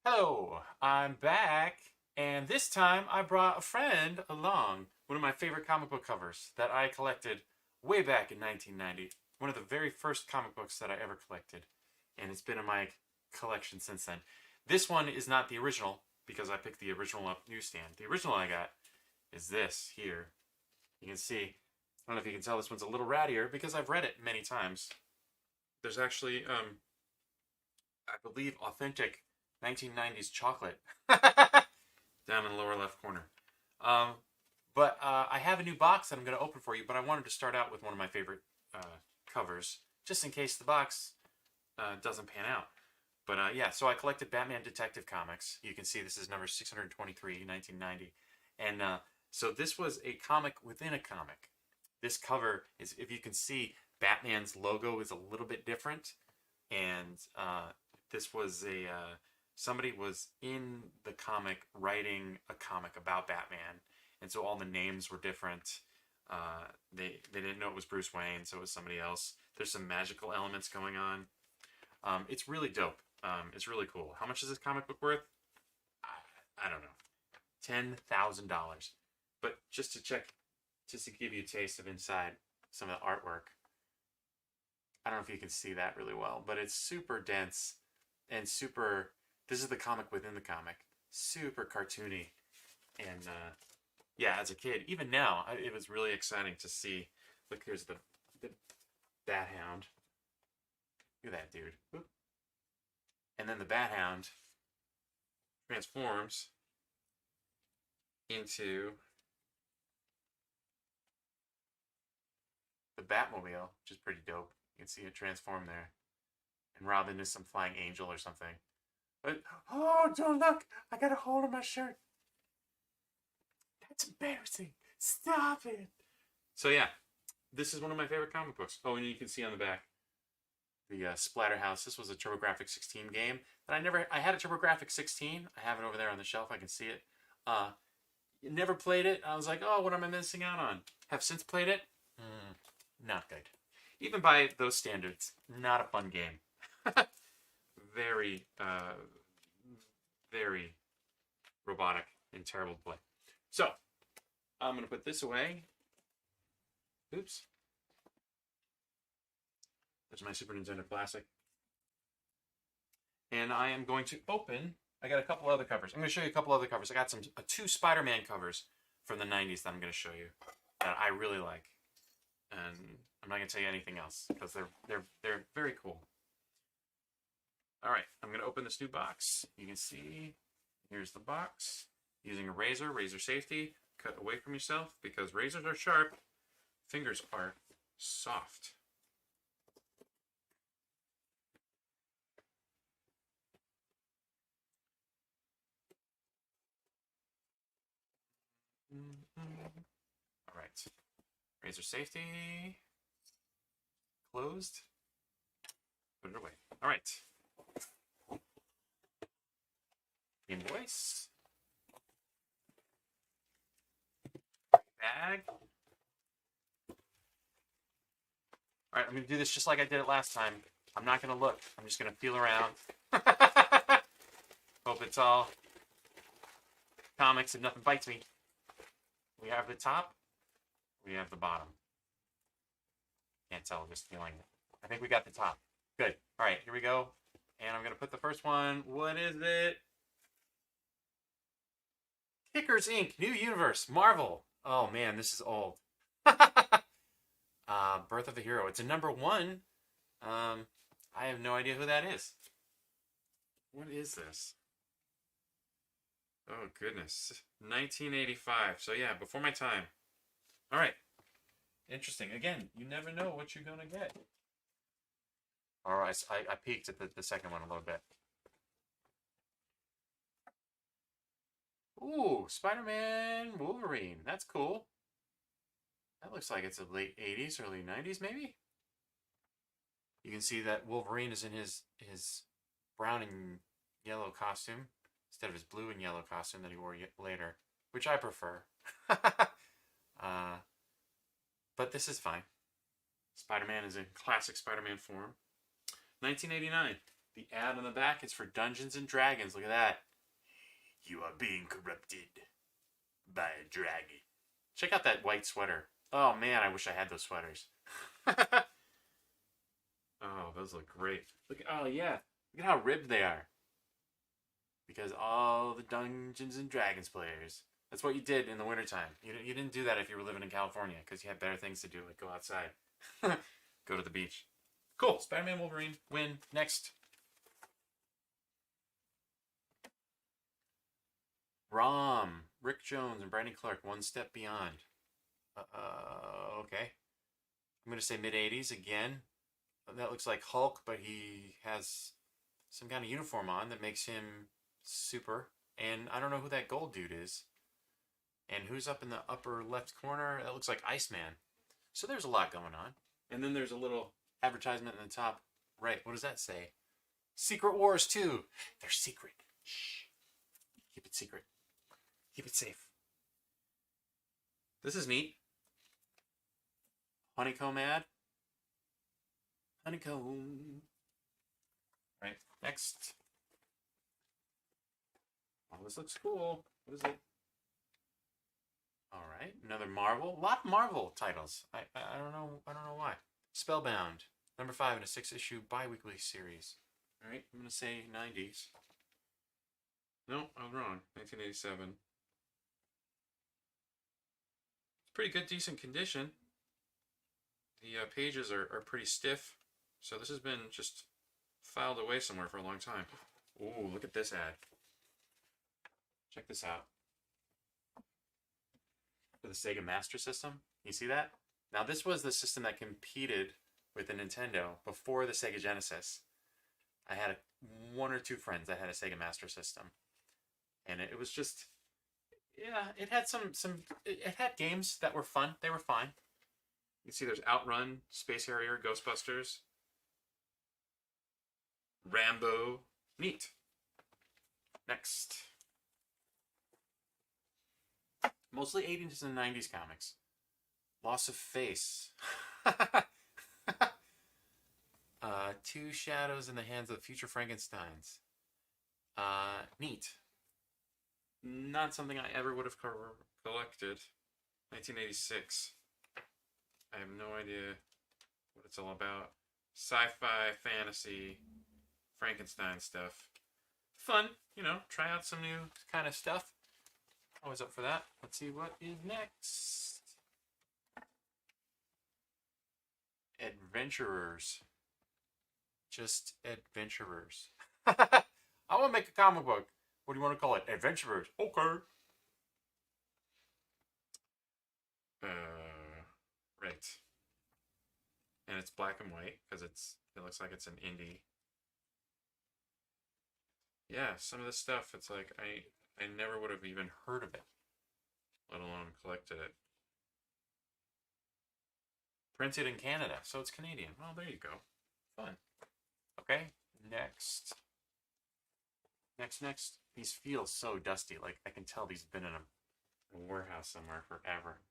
Hello, I'm back, and this time I brought a friend along. One of my favorite comic book covers that I collected way back in 1990. One of the very first comic books that I ever collected, and it's been in my collection since then. This one is not the original because I picked the original up newsstand. The original I got is this here. You can see, I don't know if you can tell, this one's a little rattier because I've read it many times. There's actually, I believe, authentic 1990s chocolate down in the lower left corner. But I have a new box that I'm going to open for you, but I wanted to start out with one of my favorite covers, just in case the box doesn't pan out. But yeah, so I collected Batman Detective Comics. You can see this is number 623, 1990. And so this was a comic within a comic. This cover is, if you can see, Batman's logo is a little bit different. And this was a... somebody was in the comic writing a comic about Batman. And so all the names were different. They didn't know it was Bruce Wayne, so it was somebody else. There's some magical elements going on. It's really dope. It's really cool. How much is this comic book worth? I don't know. $10,000. But just to check, just to give you a taste of inside some of the artwork. I don't know if you can see that really well, but it's super dense and super... This is the comic within the comic. Super cartoony. And yeah, as a kid, even now, it was really exciting to see. Look, here's the Bat Hound. Look at that dude. Oop. And then the Bat Hound transforms into the Batmobile, which is pretty dope. You can see it transform there. And Robin is some flying angel or something. But, oh, don't look! I got a hole in my shirt. That's embarrassing. Stop it. So yeah, this is one of my favorite comic books. Oh, and you can see on the back the Splatterhouse. This was a TurboGrafx 16 game that I had a TurboGrafx 16. I have it over there on the shelf. I can see it. Never played it. I was like, oh, what am I missing out on? Have since played it. Not good. Even by those standards, not a fun game. Very, very robotic and terrible to play. So, I'm going to put this away. Oops. There's my Super Nintendo Classic. And I am going to open... I got a couple other covers. I'm going to show you a couple other covers. I got two Spider-Man covers from the 90s that I'm going to show you that I really like. And I'm not going to tell you anything else because they're very cool. All right, I'm going to open this new box. You can see, here's the box. Using a razor safety. Cut away from yourself because razors are sharp. Fingers are soft. All right, razor safety. Closed. Put it away. All right. Invoice. Bag. All right, I'm going to do this just like I did it last time. I'm not going to look. I'm just going to feel around. Hope it's all comics and nothing bites me. We have the top. We have the bottom. Can't tell, just feeling it. I think we got the top. Good. All right, here we go. And I'm going to put the first one. What is it? Kickers Inc. New Universe. Marvel. Oh, man, this is old. Birth of the Hero. It's a number 1. I have no idea who that is. What is this? Oh, goodness. 1985. So, yeah, before my time. All right. Interesting. Again, you never know what you're going to get. All right, I peeked at the second one a little bit. Ooh, Spiderman Wolverine. That's cool. That looks like it's a late 80s, early 90s, maybe? You can see that Wolverine is in his brown and yellow costume instead of his blue and yellow costume that he wore later, which I prefer. But this is fine. Spider-Man is in classic Spider-Man form. 1989. The ad on the back is for Dungeons and Dragons. Look at that. You are being corrupted by a dragon. Check out that white sweater. Oh man, I wish I had those sweaters. Oh, those look great. Look, oh yeah, look at how ribbed they are. Because all the Dungeons and Dragons players. That's what you did in the wintertime. You didn't do that if you were living in California because you had better things to do, like go outside. Go to the beach. Cool. Spider-Man Wolverine win. Next. Rom, Rick Jones, and Brandon Clark, One Step Beyond. Okay. I'm going to say mid-80s again. That looks like Hulk, but he has some kind of uniform on that makes him super. And I don't know who that gold dude is. And who's up in the upper left corner? That looks like Iceman. So there's a lot going on. And then there's a little advertisement in the top right. What does that say? Secret Wars 2. They're secret. Shh. Keep it secret. Keep it safe. This is neat. Honeycomb ad. Honeycomb. Right. Next. Oh, this looks cool. What is it? All right. Another Marvel. A lot of Marvel titles. I don't know. I don't know why. Spellbound. Number 5 in a 6-issue bi-weekly series. All right. I'm gonna say 90s. No, I was wrong. 1987. It's pretty good, decent condition. The pages are pretty stiff. So this has been just filed away somewhere for a long time. Ooh, look at this ad. Check this out. For the Sega Master System. You see that? Now this was the system that competed with the Nintendo before the Sega Genesis. I had one or two friends that had a Sega Master System. And it was just, yeah, it had it had games that were fun. They were fine. You can see there's Outrun, Space Harrier, Ghostbusters, Rambo. Neat. Next. Mostly 80s and 90s comics. Loss of Face. Two Shadows in the Hands of Future Frankensteins. Neat. Not something I ever would have collected. 1986. I have no idea what it's all about. Sci-fi, fantasy, Frankenstein stuff. Fun, you know, try out some new kind of stuff. Always up for that. Let's see what is next. Adventurers. Just adventurers. I want to make a comic book. What do you want to call it? Adventurers. Okay. Right. And it's black and white because it looks like it's an indie. Yeah, some of this stuff, it's like I never would have even heard of it, let alone collected it. Printed in Canada, so it's Canadian. Well, there you go. Fun. Okay, next. Next. These feel so dusty. Like, I can tell these have been in a warehouse somewhere forever.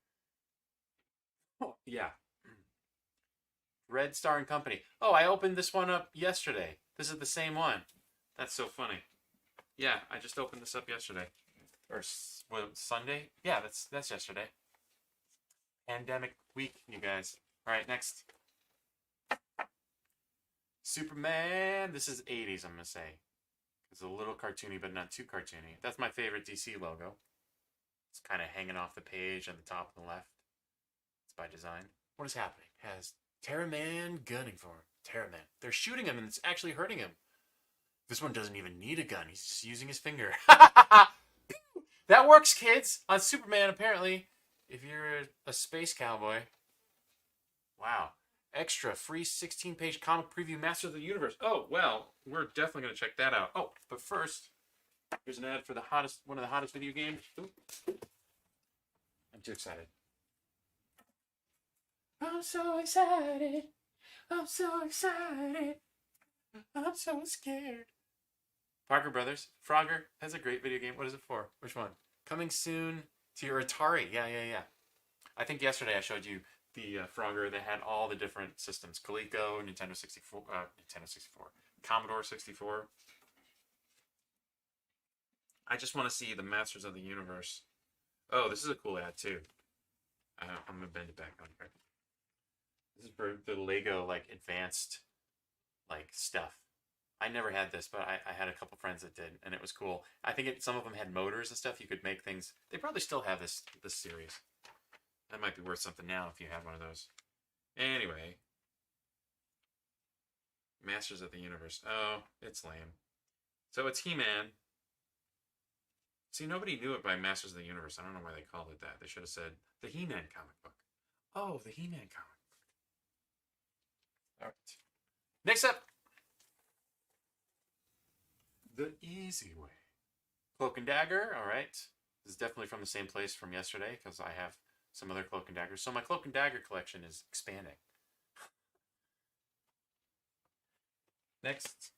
Oh, yeah. Red Star and Company. Oh, I opened this one up yesterday. This is the same one. That's so funny. Yeah, I just opened this up yesterday. Or Sunday? Yeah, that's yesterday. Pandemic week, you guys. All right, next. Superman. This is 80s, I'm going to say. It's a little cartoony, but not too cartoony. That's my favorite DC logo. It's kind of hanging off the page on the top of the left. It's by design. What is happening? Has Terra Man gunning for him. Terra Man. They're shooting him, and it's actually hurting him. This one doesn't even need a gun. He's just using his finger. That works, kids. On Superman, apparently. If you're a space cowboy. Wow. Extra free 16-page comic preview, Master of the Universe. Oh, well, we're definitely going to check that out. Oh, but first, here's an ad for one of the hottest video games. Ooh. I'm too excited. I'm so excited. I'm so excited. I'm so scared. Parker Brothers. Frogger has a great video game. What is it for? Which one? Coming soon to your Atari. Yeah. I think yesterday I showed you the Frogger that had all the different systems. Coleco, Nintendo 64, Commodore 64. I just want to see the Masters of the Universe. Oh, this is a cool ad too. I'm gonna bend it back on here. This is for the Lego like advanced like stuff. I never had this, but I had a couple friends that did, and it was cool. I think some of them had motors and stuff. You could make things. They probably still have this series. That might be worth something now if you had one of those. Anyway, Masters of the Universe. Oh, it's lame. So it's He-Man. See, nobody knew it by Masters of the Universe. I don't know why they called it that. They should have said the He-Man comic book. Oh, the He-Man comic book. All right. Next up, the easy way. Cloak and Dagger. All right. This is definitely from the same place from yesterday because I have some other Cloak and Daggers. So my Cloak and Dagger collection is expanding. Next.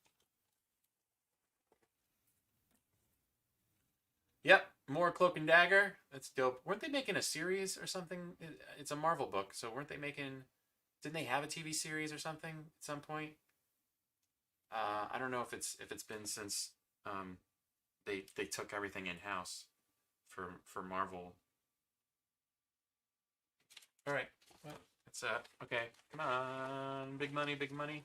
Yep, more Cloak and Dagger. That's dope. Weren't they making a series or something? It's a Marvel book, so weren't they making... Didn't they have a TV series or something at some point? I don't know if it's been since they took everything in house for Marvel. All right, well, it's okay. Come on, big money, big money.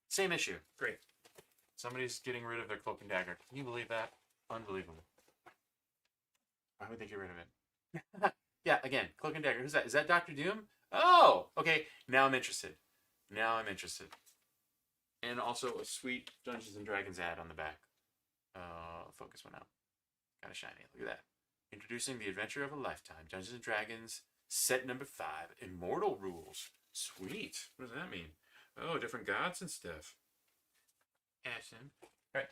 Same issue. Great. Somebody's getting rid of their Cloak and Dagger. Can you believe that? Unbelievable. Why would they get rid of it? Yeah, again, Cloak and Dagger. Who's that? Is that Dr. Doom? Oh, okay. Now I'm interested. Now I'm interested. And also a sweet Dungeons and Dragons ad on the back. Focus went out. Kind of shiny. Look at that. Introducing the adventure of a lifetime. Dungeons and Dragons, set number 5. Immortal rules. Sweet. What does that mean? Oh, different gods and stuff. Awesome. All right.